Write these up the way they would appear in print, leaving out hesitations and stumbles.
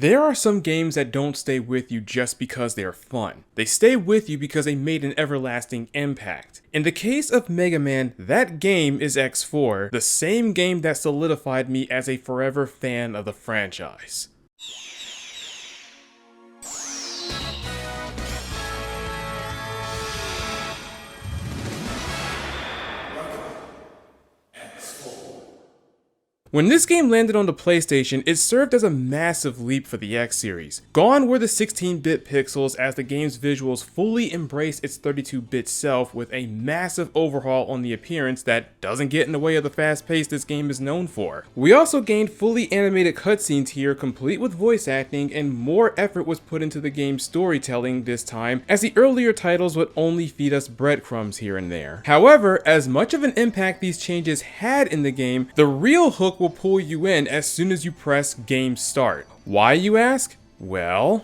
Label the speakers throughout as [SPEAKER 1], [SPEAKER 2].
[SPEAKER 1] There are some games that don't stay with you just because they are fun. They stay with you because they made an everlasting impact. In the case of Megaman, that game is X4, the same game that solidified me as a forever fan of the franchise. When this game landed on the PlayStation, it served as a massive leap for the X series. Gone were the 16-bit pixels as the game's visuals fully embraced its 32-bit self with a massive overhaul on the appearance that doesn't get in the way of the fast pace this game is known for. We also gained fully animated cutscenes here complete with voice acting, and more effort was put into the game's storytelling this time, as the earlier titles would only feed us breadcrumbs here and there. However, as much of an impact these changes had in the game, the real hook will pull you in as soon as you press Game Start. Why, you ask? Well,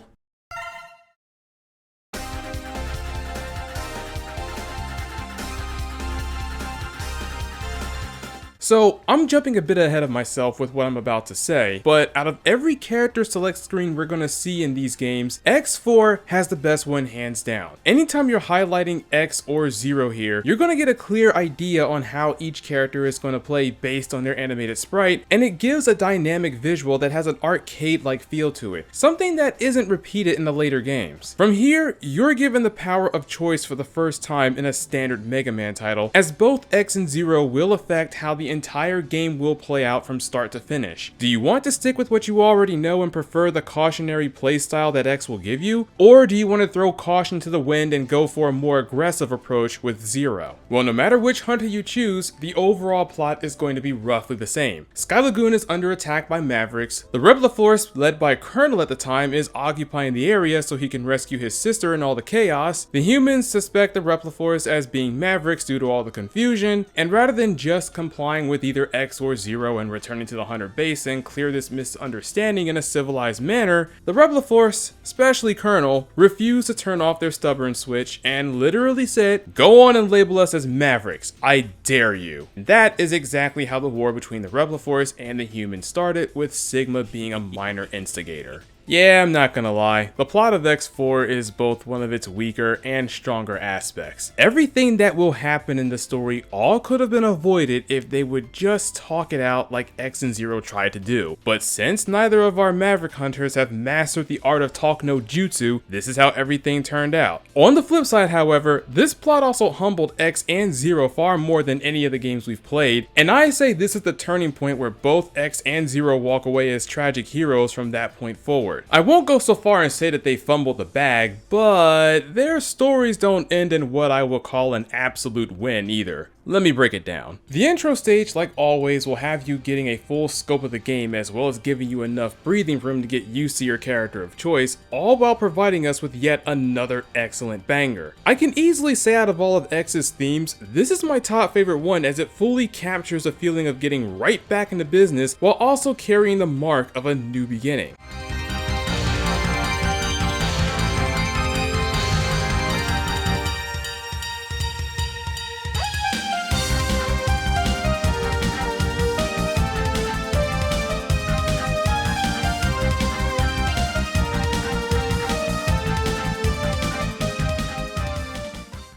[SPEAKER 1] so, I'm jumping a bit ahead of myself with what I'm about to say, but out of every character select screen we're gonna see in these games, X4 has the best one hands down. Anytime you're highlighting X or 0 here, you're gonna get a clear idea on how each character is gonna play based on their animated sprite, and it gives a dynamic visual that has an arcade-like feel to it, something that isn't repeated in the later games. From here, you're given the power of choice for the first time in a standard Mega Man title, as both X and 0 will affect how the entire game will play out from start to finish. Do you want to stick with what you already know and prefer the cautionary playstyle that X will give you? Or do you want to throw caution to the wind and go for a more aggressive approach with 0? Well, no matter which hunter you choose, the overall plot is going to be roughly the same. Sky Lagoon is under attack by Mavericks. The Rebel Force, led by Colonel at the time, is occupying the area so he can rescue his sister in all the chaos. The humans suspect the Rebel Force as being Mavericks due to all the confusion, and rather than just complying with either X or 0 and returning to the Hunter base and clear this misunderstanding in a civilized manner, the Rebel Force, especially Colonel, refused to turn off their stubborn switch and literally said, "Go on and label us as Mavericks, I dare you." That is exactly how the war between the Rebel Force and the humans started, with Sigma being a minor instigator. Yeah, I'm not gonna lie, the plot of X4 is both one of its weaker and stronger aspects. Everything that will happen in the story all could have been avoided if they would just talk it out like X and 0 tried to do. But since neither of our Maverick Hunters have mastered the art of talk no jutsu, this is how everything turned out. On the flip side, however, this plot also humbled X and 0 far more than any of the games we've played, and I say this is the turning point where both X and 0 walk away as tragic heroes from that point forward. I won't go so far and say that they fumbled the bag, but their stories don't end in what I will call an absolute win either. Let me break it down. The intro stage, like always, will have you getting a full scope of the game as well as giving you enough breathing room to get used to your character of choice, all while providing us with yet another excellent banger. I can easily say out of all of X's themes, this is my top favorite one as it fully captures a feeling of getting right back into business while also carrying the mark of a new beginning.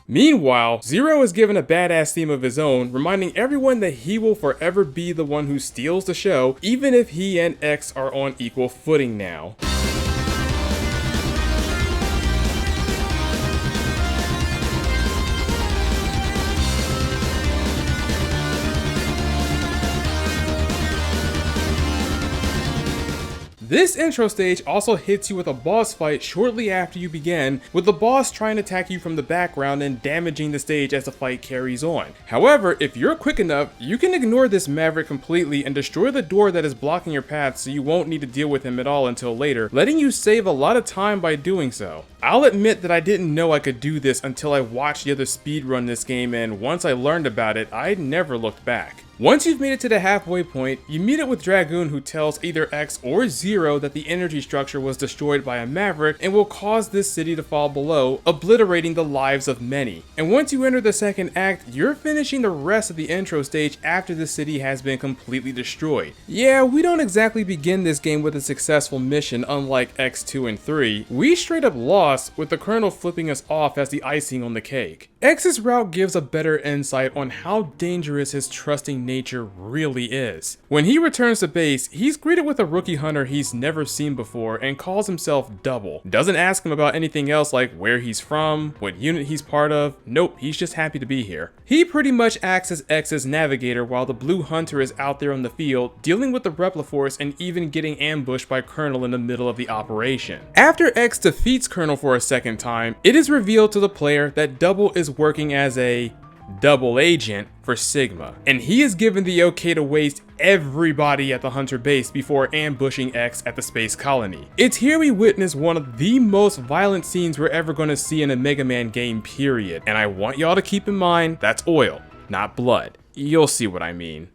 [SPEAKER 1] Meanwhile, 0 is given a badass theme of his own, reminding everyone that he will forever be the one who steals the show, even if he and X are on equal footing now. This intro stage also hits you with a boss fight shortly after you begin, with the boss trying to attack you from the background and damaging the stage as the fight carries on. However, if you're quick enough, you can ignore this Maverick completely and destroy the door that is blocking your path so you won't need to deal with him at all until later, letting you save a lot of time by doing so. I'll admit that I didn't know I could do this until I watched the other speedrun this game, and once I learned about it, I never looked back. Once you've made it to the halfway point, you meet up with Dragoon, who tells either X or Zero that the energy structure was destroyed by a Maverick and will cause this city to fall below, obliterating the lives of many. And once you enter the second act, you're finishing the rest of the intro stage after the city has been completely destroyed. Yeah, we don't exactly begin this game with a successful mission unlike X2 and 3. We straight up lost, with the Colonel flipping us off as the icing on the cake. X's route gives a better insight on how dangerous his trusting nature really is. When he returns to base, he's greeted with a rookie hunter he's never seen before and calls himself Double. Doesn't ask him about anything else like where he's from, what unit he's part of. Nope, he's just happy to be here. He pretty much acts as X's navigator while the blue hunter is out there on the field, dealing with the Repliforce and even getting ambushed by Colonel in the middle of the operation. After X defeats Colonel for a second time, it is revealed to the player that Double is working as a double agent for Sigma, and he is given the okay to waste everybody at the Hunter base before ambushing X at the space colony. It's here we witness one of the most violent scenes we're ever going to see in a Mega Man game, period, and I want y'all to keep in mind that's oil, not blood. You'll see what I mean.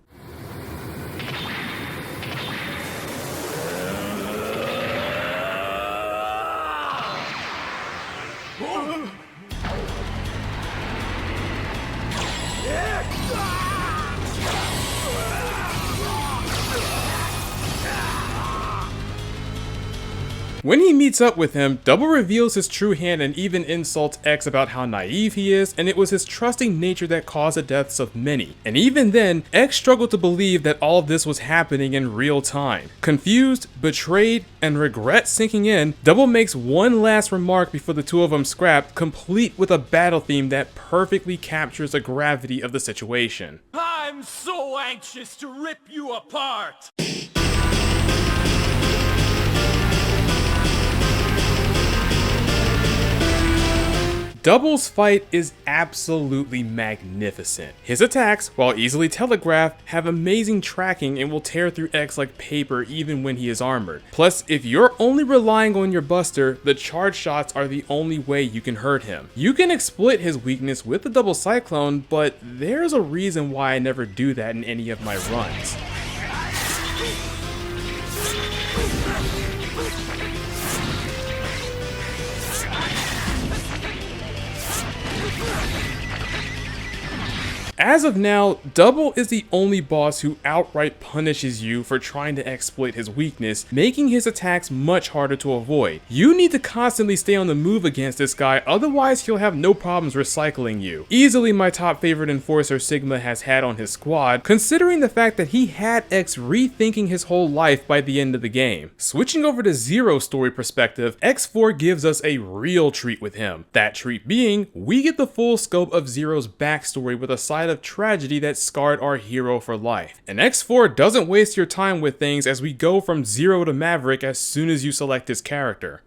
[SPEAKER 1] When he meets up with him, Double reveals his true hand and even insults X about how naive he is, and it was his trusting nature that caused the deaths of many. And even then, X struggled to believe that all of this was happening in real time. Confused, betrayed, and regret sinking in, Double makes one last remark before the two of them scrap, complete with a battle theme that perfectly captures the gravity of the situation.
[SPEAKER 2] I'm so anxious to rip you apart!
[SPEAKER 1] Double's fight is absolutely magnificent. His attacks, while easily telegraphed, have amazing tracking and will tear through X like paper even when he is armored. Plus, if you're only relying on your buster, the charge shots are the only way you can hurt him. You can exploit his weakness with the double cyclone, but there's a reason why I never do that in any of my runs. As of now, Double is the only boss who outright punishes you for trying to exploit his weakness, making his attacks much harder to avoid. You need to constantly stay on the move against this guy, otherwise he'll have no problems recycling you. Easily my top favorite enforcer Sigma has had on his squad, considering the fact that he had X rethinking his whole life by the end of the game. Switching over to Zero's story perspective, X4 gives us a real treat with him. That treat being, we get the full scope of Zero's backstory with a side of tragedy that scarred our hero for life. And X4 doesn't waste your time with things as we go from Zero to Maverick as soon as you select his character.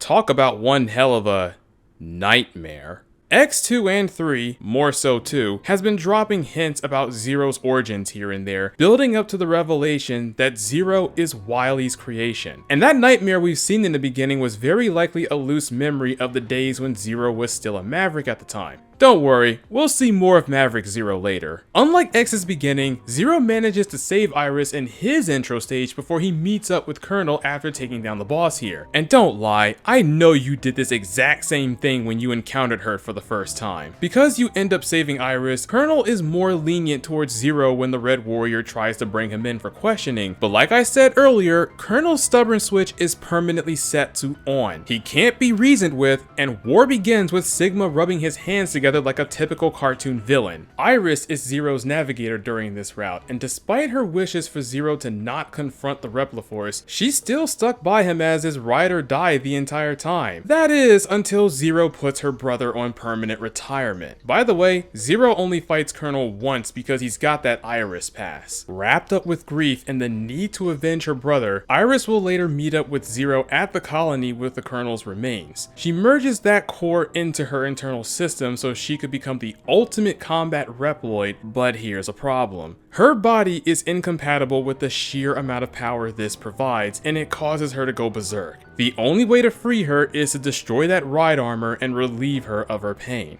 [SPEAKER 1] Talk about one hell of a nightmare. X2 and 3, more so 2, has been dropping hints about Zero's origins here and there, building up to the revelation that Zero is Wily's creation. And that nightmare we've seen in the beginning was very likely a loose memory of the days when Zero was still a Maverick at the time. Don't worry, we'll see more of Maverick Zero later. Unlike X's beginning, Zero manages to save Iris in his intro stage before he meets up with Colonel after taking down the boss here. And don't lie, I know you did this exact same thing when you encountered her for the first time. Because you end up saving Iris, Colonel is more lenient towards Zero when the Red Warrior tries to bring him in for questioning, but like I said earlier, Colonel's stubborn switch is permanently set to on. He can't be reasoned with, and war begins with Sigma rubbing his hands together together like a typical cartoon villain. Iris is Zero's navigator during this route, and despite her wishes for Zero to not confront the Repliforce, she's still stuck by him as his ride or die the entire time. That is, until Zero puts her brother on permanent retirement. By the way, Zero only fights Colonel once because he's got that Iris pass. Wrapped up with grief and the need to avenge her brother, Iris will later meet up with Zero at the colony with the Colonel's remains. She merges that core into her internal system so she could become the ultimate combat Reploid, but here's a problem. Her body is incompatible with the sheer amount of power this provides, and it causes her to go berserk. The only way to free her is to destroy that ride armor and relieve her of her pain.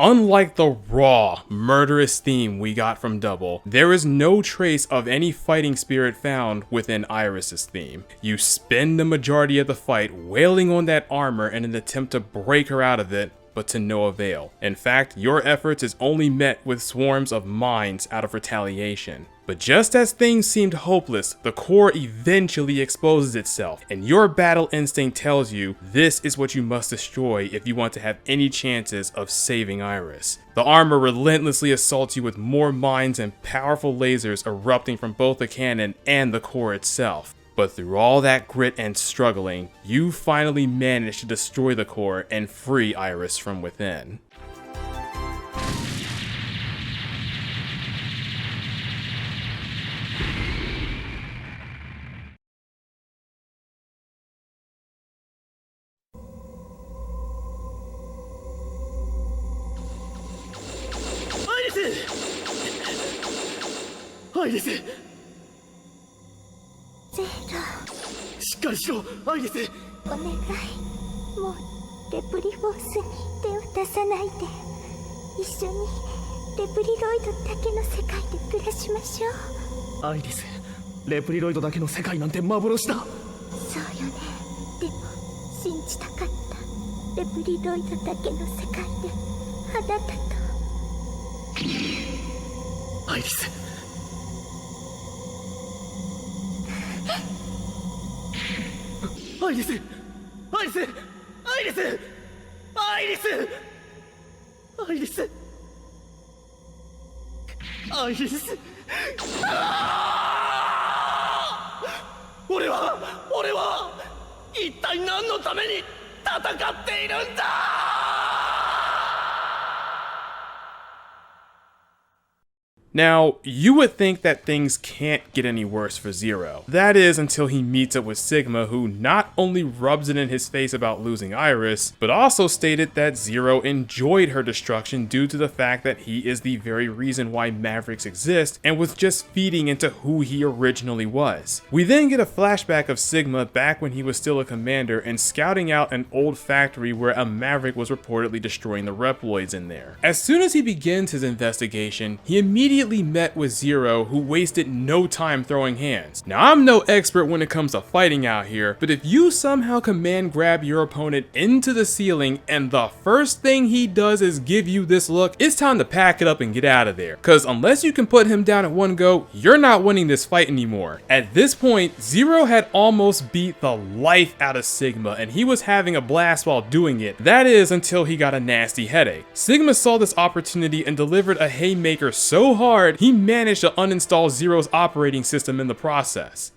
[SPEAKER 1] Unlike the raw, murderous theme we got from Double, there is no trace of any fighting spirit found within Iris's theme. You spend the majority of the fight wailing on that armor in an attempt to break her out of it, but to no avail. In fact, your efforts is only met with swarms of mines out of retaliation. But just as things seemed hopeless, the core eventually exposes itself, and your battle instinct tells you this is what you must destroy if you want to have any chances of saving Iris. The armor relentlessly assaults you with more mines and powerful lasers erupting from both the cannon and the core itself. But through all that grit and struggling, you finally manage to destroy the core and free Iris from within.
[SPEAKER 2] Iris! しっかりしろ、アイリス。
[SPEAKER 3] お願い、もうレプリフォースに手を出さないで。一緒にレプリロイドだけの世界で暮らしましょう。
[SPEAKER 2] アイリス、レプリロイドだけの世界なんて幻だ。
[SPEAKER 3] そうよね。でも信じたかった。レプリロイドだけの世界であなたと。
[SPEAKER 2] アイリス。アイリス！アイリス！アイリス！アイリス！アイリス！アイリス！俺は一体何のために戦っているんだ！Now,
[SPEAKER 1] you would think that things can't get any worse for Zero. That is, until he meets up with Sigma, who not only rubs it in his face about losing Iris, but also stated that Zero enjoyed her destruction due to the fact that he is the very reason why Mavericks exist, and was just feeding into who he originally was. We then get a flashback of Sigma back when he was still a commander and scouting out an old factory where a Maverick was reportedly destroying the Reploids in there. As soon as he begins his investigation, he immediately met with Zero, who wasted no time throwing hands. Now, I'm no expert when it comes to fighting out here, but if you somehow command grab your opponent into the ceiling and the first thing he does is give you this look, it's time to pack it up and get out of there. Cause unless you can put him down at one go, you're not winning this fight anymore. At this point, Zero had almost beat the life out of Sigma, and he was having a blast while doing it. That is, until he got a nasty headache. Sigma saw this opportunity and delivered a haymaker so hard he managed to uninstall Zero's operating system in the process.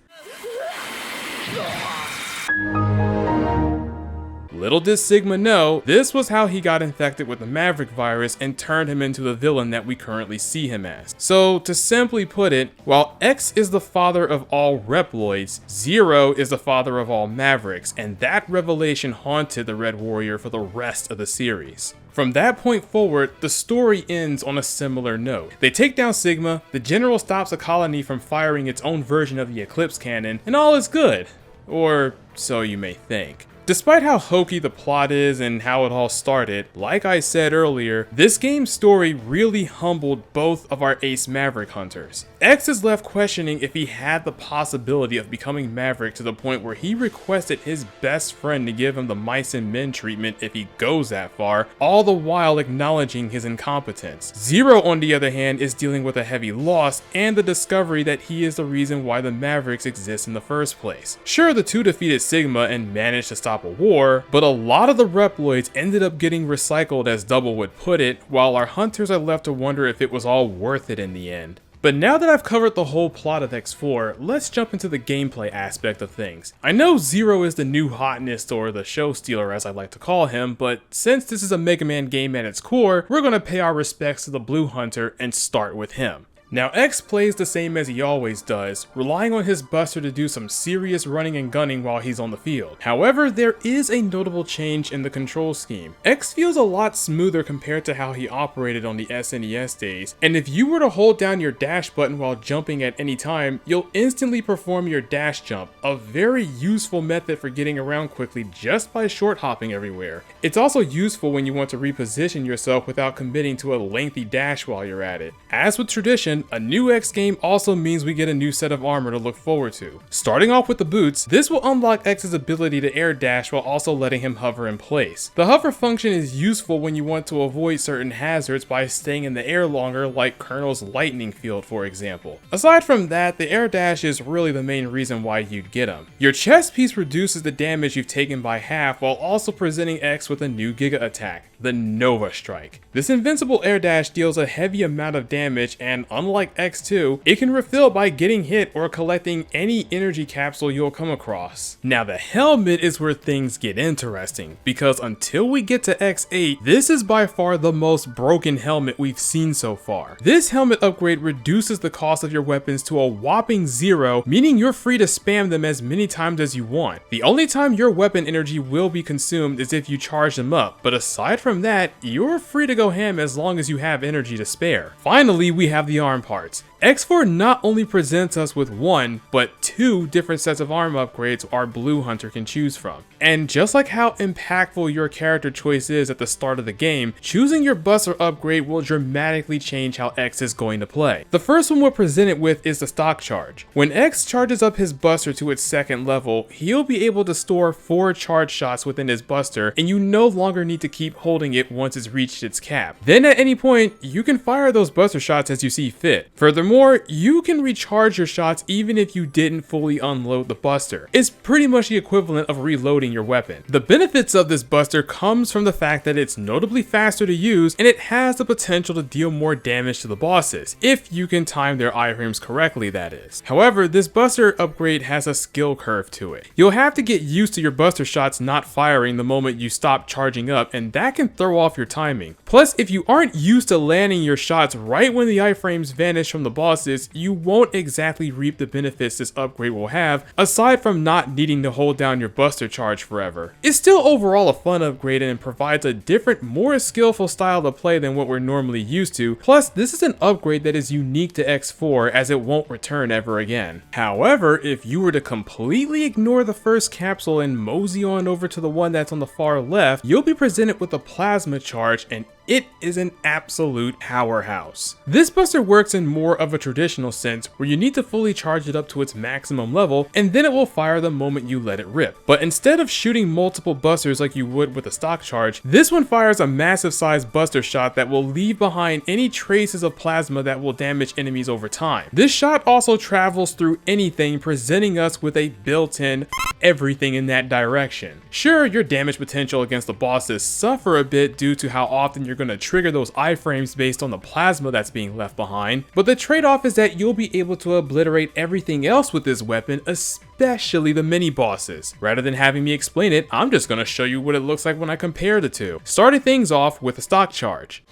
[SPEAKER 1] Little did Sigma know, this was how he got infected with the Maverick virus and turned him into the villain that we currently see him as. So, to simply put it, while X is the father of all Reploids, Zero is the father of all Mavericks, and that revelation haunted the Red Warrior for the rest of the series. From that point forward, the story ends on a similar note. They take down Sigma, the General stops a colony from firing its own version of the Eclipse cannon, and all is good. Or so you may think. Despite how hokey the plot is and how it all started, like I said earlier, this game's story really humbled both of our ace Maverick hunters. X is left questioning if he had the possibility of becoming Maverick to the point where he requested his best friend to give him the mice and men treatment if he goes that far, all the while acknowledging his incompetence. Zero, on the other hand, is dealing with a heavy loss and the discovery that he is the reason why the Mavericks exist in the first place. Sure, the two defeated Sigma and managed to stop a war, but a lot of the Reploids ended up getting recycled, as Double would put it, while our hunters are left to wonder if it was all worth it in the end. But now that I've covered the whole plot of X4, let's jump into the gameplay aspect of things. I know Zero is the new hotness, or the show stealer as I like to call him, but since this is a Mega Man game at its core, we're gonna pay our respects to the Blue Hunter and start with him. Now X plays the same as he always does, relying on his buster to do some serious running and gunning while he's on the field. However, there is a notable change in the control scheme. X feels a lot smoother compared to how he operated on the SNES days, and if you were to hold down your dash button while jumping at any time, you'll instantly perform your dash jump, a very useful method for getting around quickly just by short hopping everywhere. It's also useful when you want to reposition yourself without committing to a lengthy dash while you're at it. As with tradition, a new X game also means we get a new set of armor to look forward to. Starting off with the boots, this will unlock X's ability to air dash while also letting him hover in place. The hover function is useful when you want to avoid certain hazards by staying in the air longer, like Colonel's lightning field for example. Aside from that, the air dash is really the main reason why you'd get him. Your chest piece reduces the damage you've taken by half while also presenting X with a new Giga attack, the Nova Strike. This invincible air dash deals a heavy amount of damage, and unlike X2, it can refill by getting hit or collecting any energy capsule you'll come across. Now the helmet is where things get interesting, because until we get to X8, this is by far the most broken helmet we've seen so far. This helmet upgrade reduces the cost of your weapons to a whopping 0, meaning you're free to spam them as many times as you want. The only time your weapon energy will be consumed is if you charge them up, but aside from that, you're free to go ham as long as you have energy to spare. Finally, we have the arm parts. X4 not only presents us with one, but two different sets of arm upgrades our Blue Hunter can choose from. And just like how impactful your character choice is at the start of the game, choosing your buster upgrade will dramatically change how X is going to play. The first one we're presented with is the stock charge. When X charges up his buster to its second level, he'll be able to store 4 charge shots within his buster, and you no longer need to keep holding it once it's reached its cap. Then at any point, you can fire those buster shots as you see fit. Furthermore, you can recharge your shots even if you didn't fully unload the buster. It's pretty much the equivalent of reloading your weapon. The benefits of this buster comes from the fact that it's notably faster to use, and it has the potential to deal more damage to the bosses, if you can time their iframes correctly, that is. However, this buster upgrade has a skill curve to it. You'll have to get used to your buster shots not firing the moment you stop charging up, and that can throw off your timing. Plus, if you aren't used to landing your shots right when the iframes vanish from the bosses, you won't exactly reap the benefits this upgrade will have, aside from not needing to hold down your buster charge forever. It's still overall a fun upgrade and provides a different, more skillful style to play than what we're normally used to. Plus, this is an upgrade that is unique to X4 as it won't return ever again. However, if you were to completely ignore the first capsule and mosey on over to the one that's on the far left, you'll be presented with a plasma charge, and it is an absolute powerhouse. This buster works in more of a traditional sense where you need to fully charge it up to its maximum level, and then it will fire the moment you let it rip. But instead of shooting multiple busters like you would with a stock charge, this one fires a massive sized buster shot that will leave behind any traces of plasma that will damage enemies over time. This shot also travels through anything, presenting us with a built-in everything in that direction. Sure, your damage potential against the bosses suffer a bit due to how often you're going to trigger those iframes based on the plasma that's being left behind, but the trade-off is that you'll be able to obliterate everything else with this weapon, especially the mini bosses. Rather than having me explain it, I'm just going to show you what it looks like when I compare the two. Starting things off with a stock charge.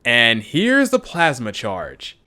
[SPEAKER 1] And here's the plasma charge.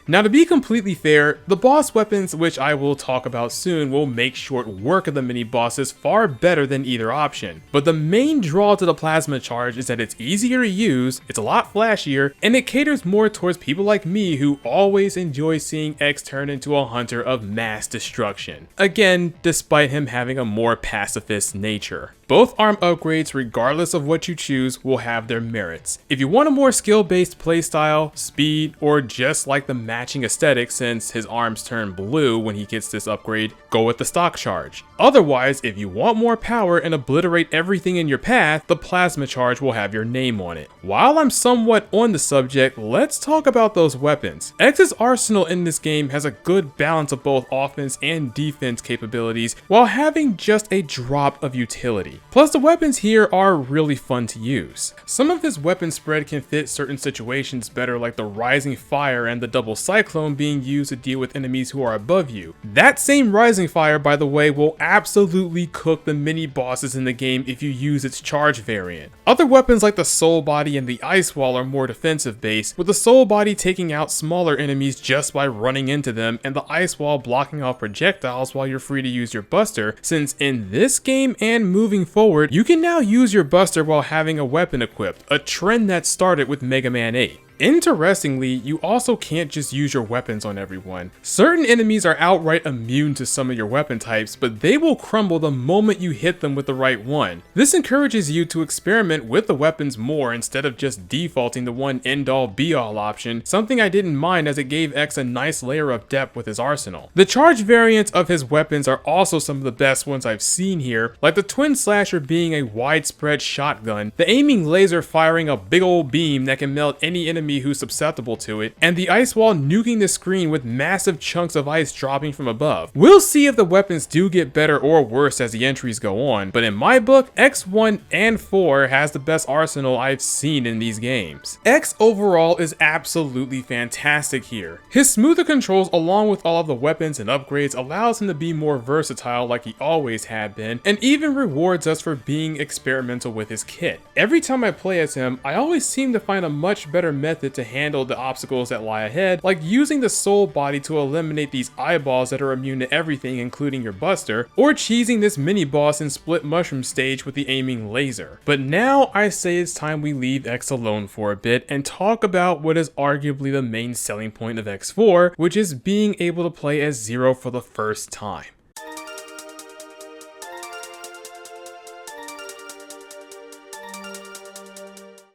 [SPEAKER 1] Now, to be completely fair, the boss weapons, which I will talk about soon, will make short work of the mini bosses far better than either option. But the main draw to the plasma charge is that it's easier to use, it's a lot flashier, and it caters more towards people like me who always enjoy seeing X turn into a hunter of mass destruction. Again, despite him having a more pacifist nature. Both arm upgrades, regardless of what you choose, will have their merits. If you want a more skill-based playstyle, speed, or just like the matching aesthetic since his arms turn blue when he gets this upgrade, go with the stock charge. Otherwise, if you want more power and obliterate everything in your path, the plasma charge will have your name on it. While I'm somewhat on the subject, let's talk about those weapons. X's arsenal in this game has a good balance of both offense and defense capabilities while having just a drop of utility. Plus, the weapons here are really fun to use. Some of his weapon spread can fit certain situations better, like the rising fire and the double cyclone being used to deal with enemies who are above you. That same rising fire, by the way, will absolutely cook the mini bosses in the game if you use its charge variant. Other weapons like the soul body and the ice wall are more defensive based, with the soul body taking out smaller enemies just by running into them and the ice wall blocking off projectiles while you're free to use your buster, since in this game and moving forward, you can now use your buster while having a weapon equipped, a trend that started with Mega Man 8. Interestingly, you also can't just use your weapons on everyone. Certain enemies are outright immune to some of your weapon types, but they will crumble the moment you hit them with the right one. This encourages you to experiment with the weapons more instead of just defaulting to one end-all be-all option, something I didn't mind as it gave X a nice layer of depth with his arsenal. The charge variants of his weapons are also some of the best ones I've seen here, like the twin slasher being a widespread shotgun, the aiming laser firing a big old beam that can melt any enemy who's susceptible to it, and the ice wall nuking the screen with massive chunks of ice dropping from above. We'll see if the weapons do get better or worse as the entries go on, but in my book, X1 and 4 has the best arsenal I've seen in these games. X overall is absolutely fantastic here. His smoother controls along with all of the weapons and upgrades allows him to be more versatile like he always had been, and even rewards us for being experimental with his kit. Every time I play as him, I always seem to find a much better method to handle the obstacles that lie ahead, like using the soul body to eliminate these eyeballs that are immune to everything including your buster, or cheesing this mini boss in split mushroom stage with the aiming laser. But now I say it's time we leave X alone for a bit and talk about what is arguably the main selling point of X4, which is being able to play as Zero for the first time.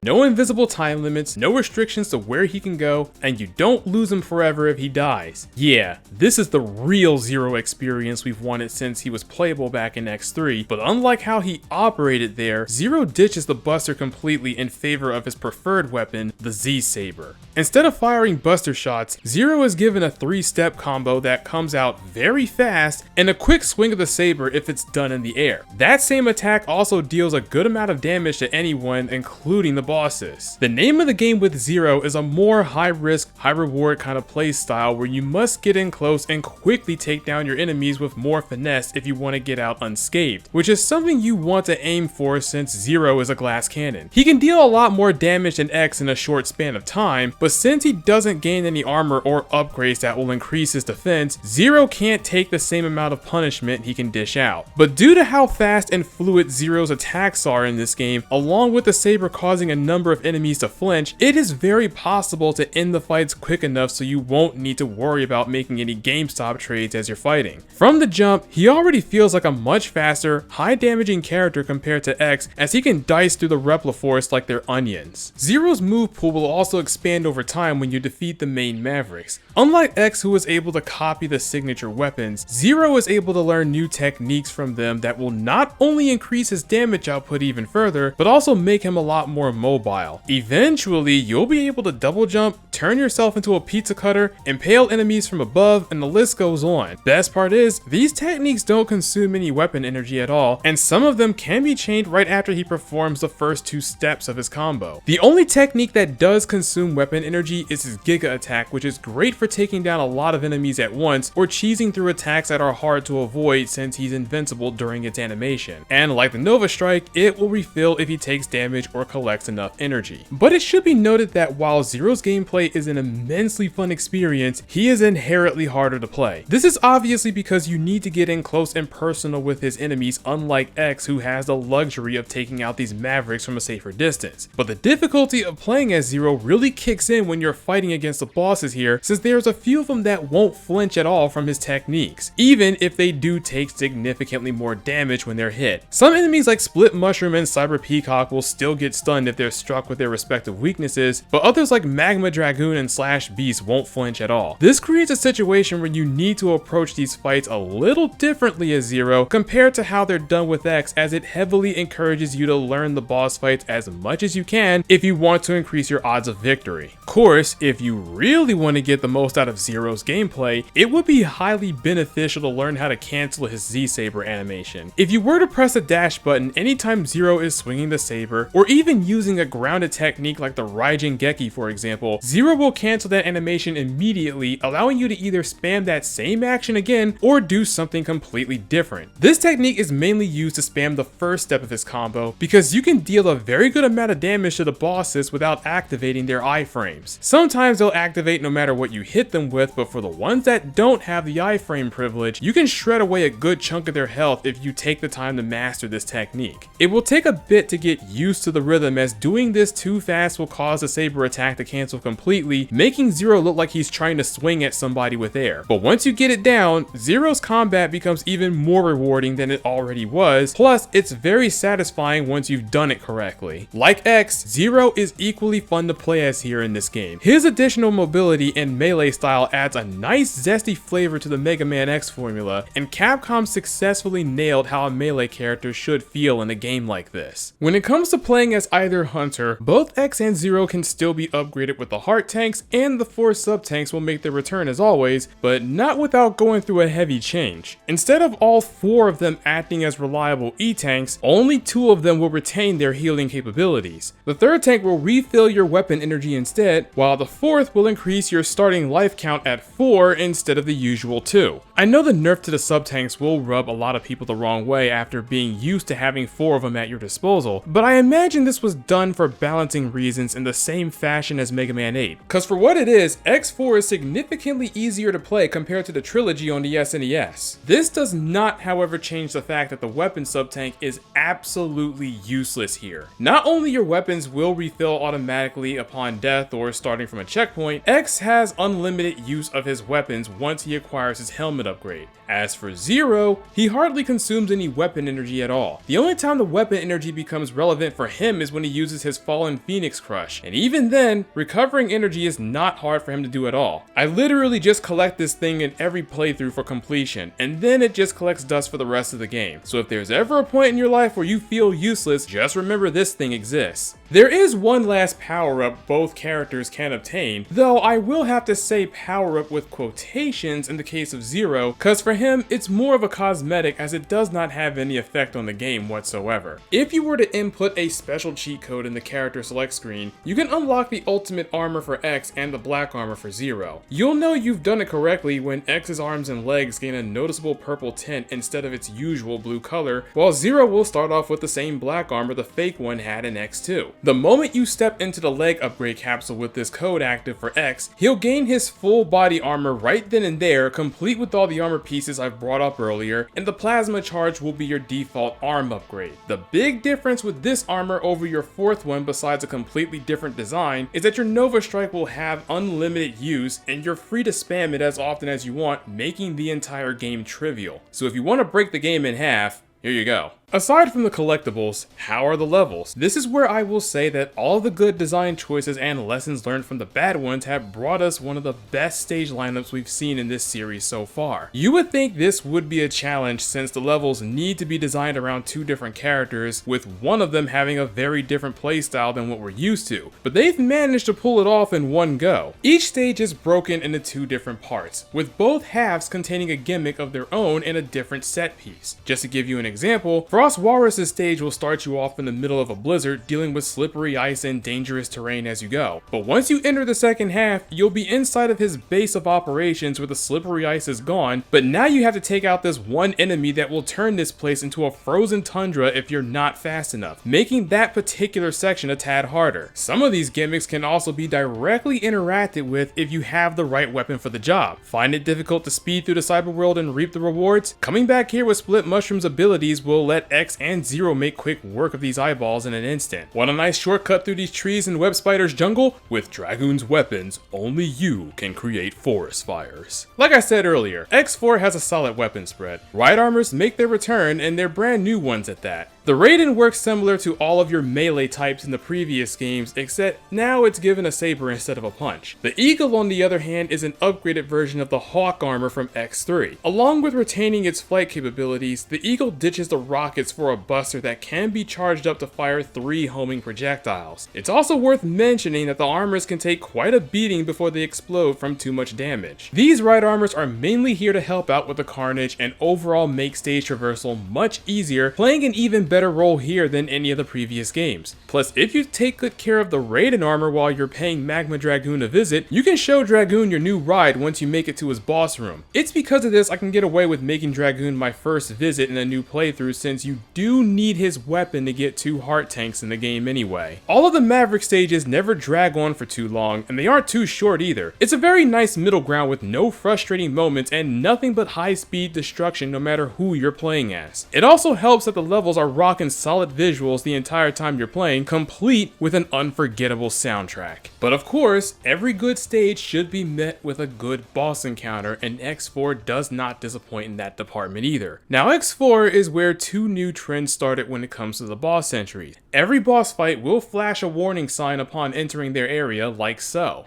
[SPEAKER 1] No invisible time limits, no restrictions to where he can go, and you don't lose him forever if he dies. Yeah, this is the real Zero experience we've wanted since he was playable back in X3, but unlike how he operated there, Zero ditches the buster completely in favor of his preferred weapon, the Z-Saber. Instead of firing buster shots, Zero is given a 3-step combo that comes out very fast, and a quick swing of the saber if it's done in the air. That same attack also deals a good amount of damage to anyone, including the bosses. The name of the game with Zero is a more high-risk, high-reward kind of play style where you must get in close and quickly take down your enemies with more finesse if you want to get out unscathed, which is something you want to aim for since Zero is a glass cannon. He can deal a lot more damage than X in a short span of time, but since he doesn't gain any armor or upgrades that will increase his defense, Zero can't take the same amount of punishment he can dish out. But due to how fast and fluid Zero's attacks are in this game, along with the saber causing a number of enemies to flinch, it is very possible to end the fights quick enough so you won't need to worry about making any GameStop trades as you're fighting. From the jump, he already feels like a much faster, high damaging character compared to X, as he can dice through the Repliforce like they're onions. Zero's move pool will also expand over time when you defeat the main Mavericks. Unlike X, who is able to copy the signature weapons, Zero is able to learn new techniques from them that will not only increase his damage output even further, but also make him a lot more mobile. Eventually, you'll be able to double jump, turn yourself into a pizza cutter, impale enemies from above, and the list goes on. Best part is, these techniques don't consume any weapon energy at all, and some of them can be chained right after he performs the first 2 steps of his combo. The only technique that does consume weapon energy is his Giga attack, which is great for taking down a lot of enemies at once, or cheesing through attacks that are hard to avoid since he's invincible during its animation. And like the Nova Strike, it will refill if he takes damage or collects an enough energy. But it should be noted that while Zero's gameplay is an immensely fun experience, he is inherently harder to play. This is obviously because you need to get in close and personal with his enemies, unlike X, who has the luxury of taking out these mavericks from a safer distance. But the difficulty of playing as Zero really kicks in when you're fighting against the bosses here, since there's a few of them that won't flinch at all from his techniques, even if they do take significantly more damage when they're hit. Some enemies like Split Mushroom and Cyber Peacock will still get stunned if they're struck with their respective weaknesses, but others like Magma Dragoon and Slash Beast won't flinch at all. This creates a situation where you need to approach these fights a little differently as Zero compared to how they're done with X, as it heavily encourages you to learn the boss fights as much as you can if you want to increase your odds of victory. Of course, if you really want to get the most out of Zero's gameplay, it would be highly beneficial to learn how to cancel his Z-Saber animation. If you were to press the dash button anytime Zero is swinging the saber, or even using a grounded technique like the Raijin Geki for example, Zero will cancel that animation immediately, allowing you to either spam that same action again or do something completely different. This technique is mainly used to spam the first step of his combo, because you can deal a very good amount of damage to the bosses without activating their iframes. Sometimes they'll activate no matter what you hit them with, but for the ones that don't have the iframe privilege, you can shred away a good chunk of their health if you take the time to master this technique. It will take a bit to get used to the rhythm, as doing this too fast will cause the saber attack to cancel completely, making Zero look like he's trying to swing at somebody with air. But once you get it down, Zero's combat becomes even more rewarding than it already was, plus it's very satisfying once you've done it correctly. Like X, Zero is equally fun to play as here in this game. His additional mobility and melee style adds a nice zesty flavor to the Mega Man X formula, and Capcom successfully nailed how a melee character should feel in a game like this. When it comes to playing as either hunter, both X and Zero can still be upgraded with the heart tanks, and the 4 sub tanks will make their return as always, but not without going through a heavy change. Instead of all 4 of them acting as reliable E-tanks, only 2 of them will retain their healing capabilities. The 3rd tank will refill your weapon energy instead, while the 4th will increase your starting life count at 4 instead of the usual 2. I know the nerf to the sub tanks will rub a lot of people the wrong way after being used to having 4 of them at your disposal, but I imagine this was done for balancing reasons in the same fashion as Mega Man 8. Cause for what it is, X4 is significantly easier to play compared to the trilogy on the SNES. This does not, however, change the fact that the weapon sub tank is absolutely useless here. Not only your weapons will refill automatically upon death or starting from a checkpoint, X has unlimited use of his weapons once he acquires his helmet upgrade. As for Zero, he hardly consumes any weapon energy at all. The only time the weapon energy becomes relevant for him is when he uses his Fallen Phoenix Crush, and even then, recovering energy is not hard for him to do at all. I literally just collect this thing in every playthrough for completion, and then it just collects dust for the rest of the game. So if there's ever a point in your life where you feel useless, just remember this thing exists. There is one last power-up both characters can obtain, though I will have to say power-up with quotations in the case of Zero, cause for him, it's more of a cosmetic as it does not have any effect on the game whatsoever. If you were to input a special cheat code in the character select screen, you can unlock the ultimate armor for X and the black armor for Zero. You'll know you've done it correctly when X's arms and legs gain a noticeable purple tint instead of its usual blue color, while Zero will start off with the same black armor the fake one had in X2. The moment you step into the leg upgrade capsule with this code active for X, he'll gain his full body armor right then and there, complete with all the armor pieces I've brought up earlier, and the plasma charge will be your default arm upgrade. The big difference with this armor over your 4th one, besides a completely different design, is that your Nova Strike will have unlimited use and you're free to spam it as often as you want, making the entire game trivial. So if you want to break the game in half, here you go. Aside from the collectibles, how are the levels? This is where I will say that all the good design choices and lessons learned from the bad ones have brought us one of the best stage lineups we've seen in this series so far. You would think this would be a challenge since the levels need to be designed around 2 different characters, with one of them having a very different playstyle than what we're used to, but they've managed to pull it off in one go. Each stage is broken into 2 different parts, with both halves containing a gimmick of their own and a different set piece. Just to give you an example, Frost Walrus' stage will start you off in the middle of a blizzard, dealing with slippery ice and dangerous terrain as you go. But once you enter the second half, you'll be inside of his base of operations where the slippery ice is gone, but now you have to take out this one enemy that will turn this place into a frozen tundra if you're not fast enough, making that particular section a tad harder. Some of these gimmicks can also be directly interacted with if you have the right weapon for the job. Find it difficult to speed through the cyberworld and reap the rewards? Coming back here with Split Mushroom's abilities will let X and Zero make quick work of these eyeballs in an instant. Want a nice shortcut through these trees and Web Spider's jungle? With Dragoon's weapons, only you can create forest fires. Like I said earlier, X4 has a solid weapon spread. Ride armors make their return, and they're brand new ones at that. The Raiden works similar to all of your melee types in the previous games, except now it's given a saber instead of a punch. The Eagle, on the other hand, is an upgraded version of the Hawk armor from X3. Along with retaining its flight capabilities, the Eagle ditches the rockets for a buster that can be charged up to fire 3 homing projectiles. It's also worth mentioning that the armors can take quite a beating before they explode from too much damage. These ride armors are mainly here to help out with the carnage and overall make stage traversal much easier, playing an even better role here than any of the previous games. Plus, if you take good care of the Raiden armor while you're paying Magma Dragoon a visit, you can show Dragoon your new ride once you make it to his boss room. It's because of this I can get away with making Dragoon my first visit in a new playthrough, since you do need his weapon to get 2 heart tanks in the game anyway. All of the Maverick stages never drag on for too long, and they aren't too short either. It's a very nice middle ground with no frustrating moments and nothing but high speed destruction no matter who you're playing as. It also helps that the levels are rocking solid visuals the entire time you're playing, complete with an unforgettable soundtrack. But of course, every good stage should be met with a good boss encounter, and X4 does not disappoint in that department either. Now, X4 is where 2 new trends started when it comes to the boss entries. Every boss fight will flash a warning sign upon entering their area, like so.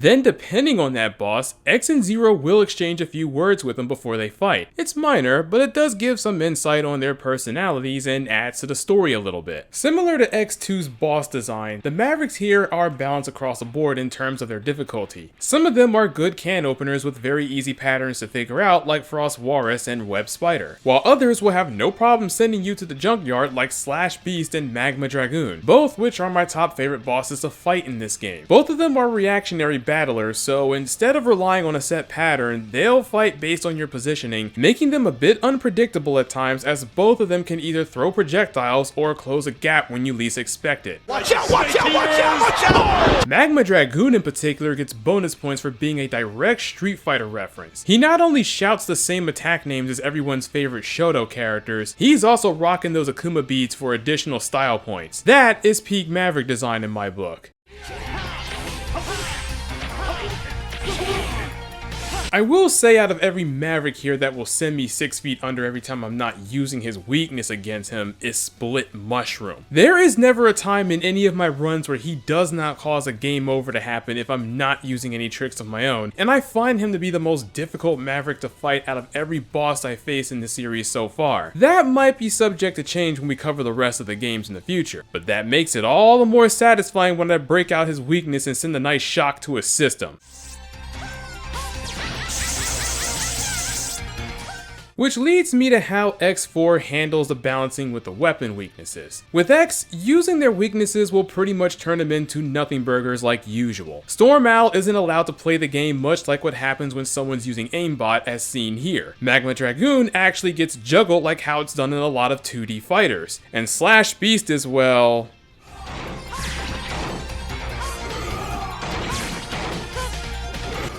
[SPEAKER 1] Then, depending on that boss, X and Zero will exchange a few words with them before they fight. It's minor, but it does give some insight on their personalities and adds to the story a little bit. Similar to X2's boss design, the Mavericks here are balanced across the board in terms of their difficulty. Some of them are good can openers with very easy patterns to figure out, like Frost Walrus and Web Spider, while others will have no problem sending you to the junkyard like Slash Beast and Magma Dragoon, both which are my top favorite bosses to fight in this game. Both of them are reactionary battlers, so instead of relying on a set pattern, they'll fight based on your positioning, making them a bit unpredictable at times, as both of them can either throw projectiles or close a gap when you least expect it.
[SPEAKER 2] Watch out, watch out, watch out, watch out!
[SPEAKER 1] Magma Dragoon in particular gets bonus points for being a direct Street Fighter reference. He not only shouts the same attack names as everyone's favorite Shoto characters, he's also rocking those Akuma beads for additional style points. That is peak Maverick design in my book. I will say, out of every Maverick here that will send me 6 feet under every time I'm not using his weakness against him is Split Mushroom. There is never a time in any of my runs where he does not cause a game over to happen if I'm not using any tricks of my own, and I find him to be the most difficult Maverick to fight out of every boss I face in the series so far. That might be subject to change when we cover the rest of the games in the future, but that makes it all the more satisfying when I break out his weakness and send a nice shock to his system. Which leads me to how X4 handles the balancing with the weapon weaknesses. With X, using their weaknesses will pretty much turn them into nothing burgers like usual. Storm Owl isn't allowed to play the game, much like what happens when someone's using aimbot as seen here. Magma Dragoon actually gets juggled like how it's done in a lot of 2D fighters. And Slash Beast is, well...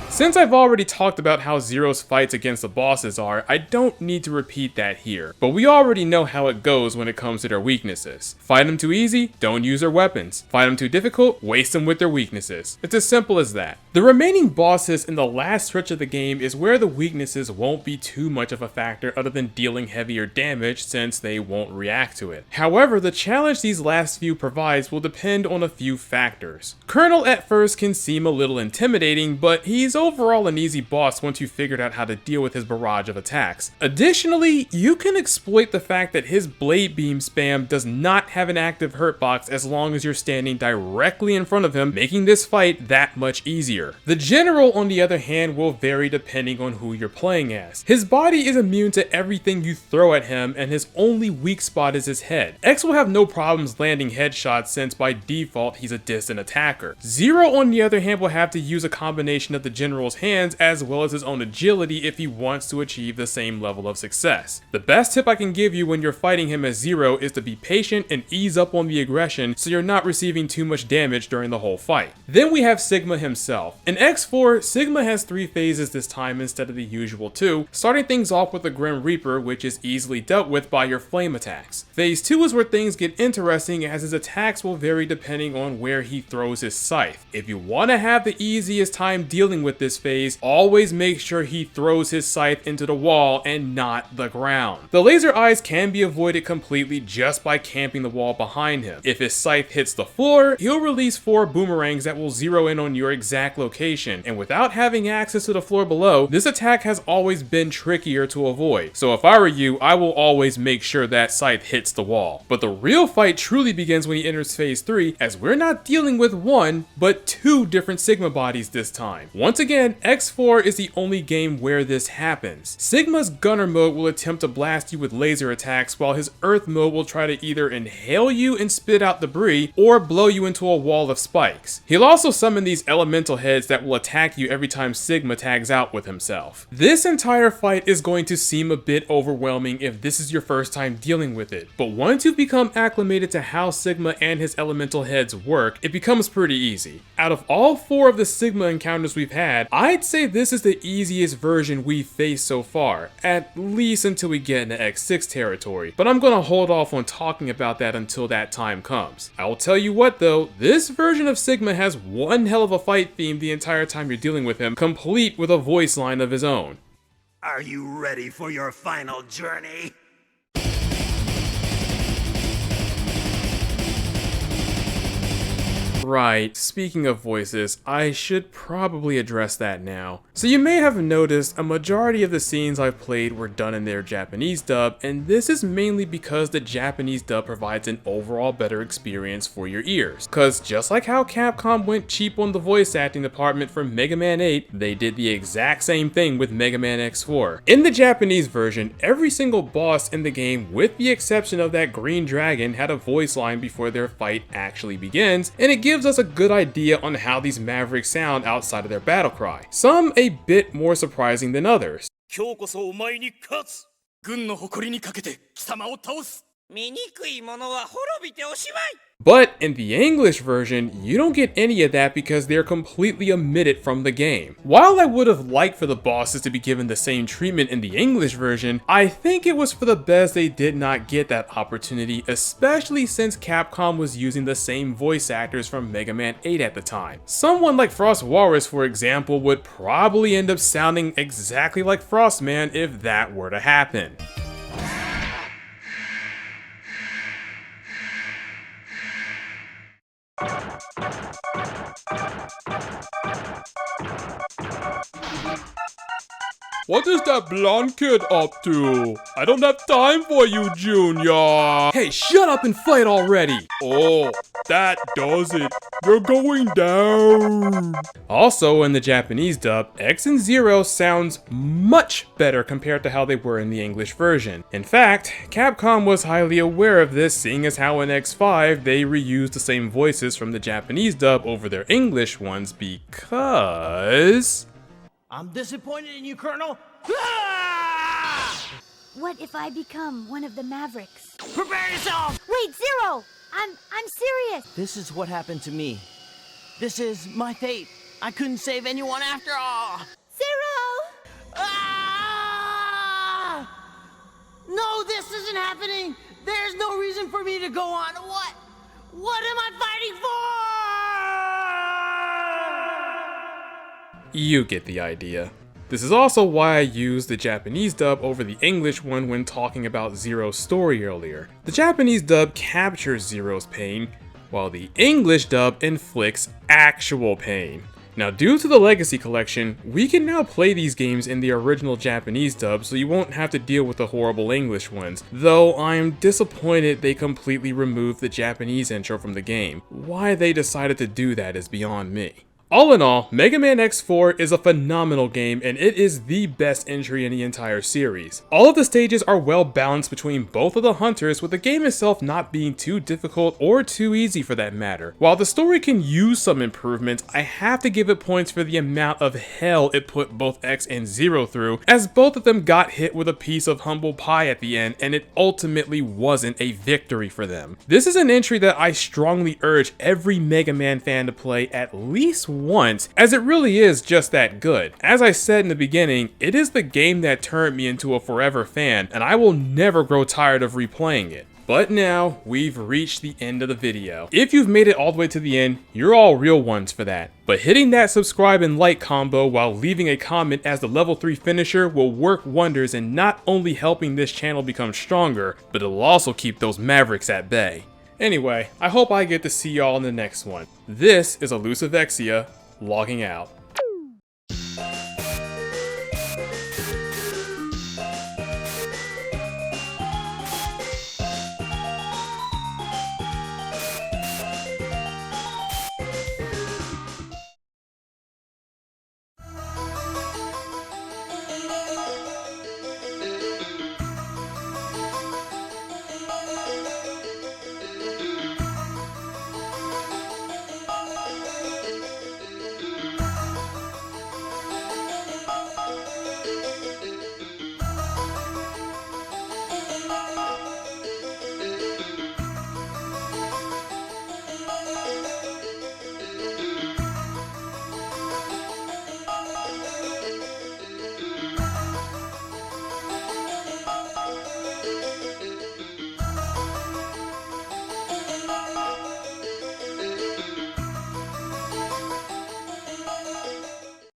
[SPEAKER 1] Since I've already talked about how Zero's fights against the bosses are, I don't need to repeat that here. But we already know how it goes when it comes to their weaknesses. Fight them too easy, don't use their weapons. Fight them too difficult, waste them with their weaknesses. It's as simple as that. The remaining bosses in the last stretch of the game is where the weaknesses won't be too much of a factor other than dealing heavier damage, since they won't react to it. However, the challenge these last few provides will depend on a few factors. Colonel at first can seem a little intimidating, but he's overall an easy boss once you figured out how to deal with his barrage of attacks. Additionally, you can exploit the fact that his blade beam spam does not have an active hurt box as long as you're standing directly in front of him, making this fight that much easier. The general, on the other hand, will vary depending on who you're playing as. His body is immune to everything you throw at him, and his only weak spot is his head. X will have no problems landing headshots since by default he's a distant attacker. Zero, on the other hand, will have to use a combination of the general's hands as well as his own agility if he wants to achieve the same level of success. The best tip I can give you when you're fighting him as Zero is to be patient and ease up on the aggression so you're not receiving too much damage during the whole fight. Then we have Sigma himself. In X4, Sigma has 3 phases this time instead of the usual 2, starting things off with the Grim Reaper, which is easily dealt with by your flame attacks. Phase 2 is where things get interesting as his attacks will vary depending on where he throws his scythe. If you want to have the easiest time dealing with this phase, always make sure he throws his scythe into the wall and not the ground. The laser eyes can be avoided completely just by camping the wall behind him. If his scythe hits the floor, he'll release 4 boomerangs that will zero in on your exact location, and without having access to the floor below, this attack has always been trickier to avoid. So if I were you, I will always make sure that scythe hits the wall. But the real fight truly begins when he enters phase 3, as we're not dealing with 1, but 2 different Sigma bodies this time. Once again, X4 is the only game where this happens. Sigma's gunner mode will attempt to blast you with laser attacks, while his earth mode will try to either inhale you and spit out debris, or blow you into a wall of spikes. He'll also summon these elemental heads that will attack you every time Sigma tags out with himself. This entire fight is going to seem a bit overwhelming if this is your first time dealing with it, but once you've become acclimated to how Sigma and his elemental heads work, it becomes pretty easy. Out of all 4 of the Sigma encounters we've had, I'd say this is the easiest version we've faced so far, at least until we get into X6 territory, but I'm gonna hold off on talking about that until that time comes. I will tell you what though, this version of Sigma has one hell of a fight theme the entire time you're dealing with him, complete with a voice line of his own.
[SPEAKER 4] Are you ready for your final journey?
[SPEAKER 1] Right, speaking of voices, I should probably address that now. So you may have noticed a majority of the scenes I've played were done in their Japanese dub, and this is mainly because the Japanese dub provides an overall better experience for your ears. Cause just like how Capcom went cheap on the voice acting department for Mega Man 8, they did the exact same thing with Mega Man X4. In the Japanese version, every single boss in the game, with the exception of that green dragon, had a voice line before their fight actually begins, and it gives us a good idea on how these mavericks sound outside of their battle cry. Some a bit more surprising than others.
[SPEAKER 2] 今日こそお前に勝つ。軍の誇りにかけて貴様を倒す。醜い者は滅びておしまい。
[SPEAKER 1] But in the English version, you don't get any of that because they're completely omitted from the game. While I would have liked for the bosses to be given the same treatment in the English version, I think it was for the best they did not get that opportunity, especially since Capcom was using the same voice actors from Mega Man 8 at the time. Someone like Frost Walrus, for example, would probably end up sounding exactly like Frostman if that were to happen. What is that blonde kid up to? I don't have time for you, Junior. Hey, shut up and fight already. Oh, that does it. You're going down. Also, in the Japanese dub, X and Zero sounds much better compared to how they were in the English version. In fact, Capcom was highly aware of this, seeing as how in X5 they reused the same voices from the Japanese dub over their English ones because...
[SPEAKER 2] I'm disappointed in you, Colonel. Ah!
[SPEAKER 3] What if I become one of the Mavericks?
[SPEAKER 2] Prepare yourself.
[SPEAKER 3] Wait, Zero! I'm serious!
[SPEAKER 2] This is what happened to me. This is my fate. I couldn't save anyone after all.
[SPEAKER 3] Zero!
[SPEAKER 2] Ah! No, this isn't happening. There's no reason for me to go on. What am I fighting for?
[SPEAKER 1] You get the idea. This is also why I used the Japanese dub over the English one when talking about Zero's story earlier. The Japanese dub captures Zero's pain, while the English dub inflicts actual pain. Now, due to the Legacy Collection, we can now play these games in the original Japanese dub, so you won't have to deal with the horrible English ones, though I am disappointed they completely removed the Japanese intro from the game. Why they decided to do that is beyond me. All in all, Mega Man X4 is a phenomenal game, and it is the best entry in the entire series. All of the stages are well balanced between both of the hunters, with the game itself not being too difficult or too easy for that matter. While the story can use some improvements, I have to give it points for the amount of hell it put both X and Zero through, as both of them got hit with a piece of humble pie at the end, and it ultimately wasn't a victory for them. This is an entry that I strongly urge every Mega Man fan to play at least once, as it really is just that good. As I said in the beginning, it is the game that turned me into a forever fan, and I will never grow tired of replaying it. But now, we've reached the end of the video. If you've made it all the way to the end, you're all real ones for that. But hitting that subscribe and like combo while leaving a comment as the level 3 finisher will work wonders in not only helping this channel become stronger, but it'll also keep those mavericks at bay. Anyway, I hope I get to see y'all in the next one. This is Elusive Exia, logging out.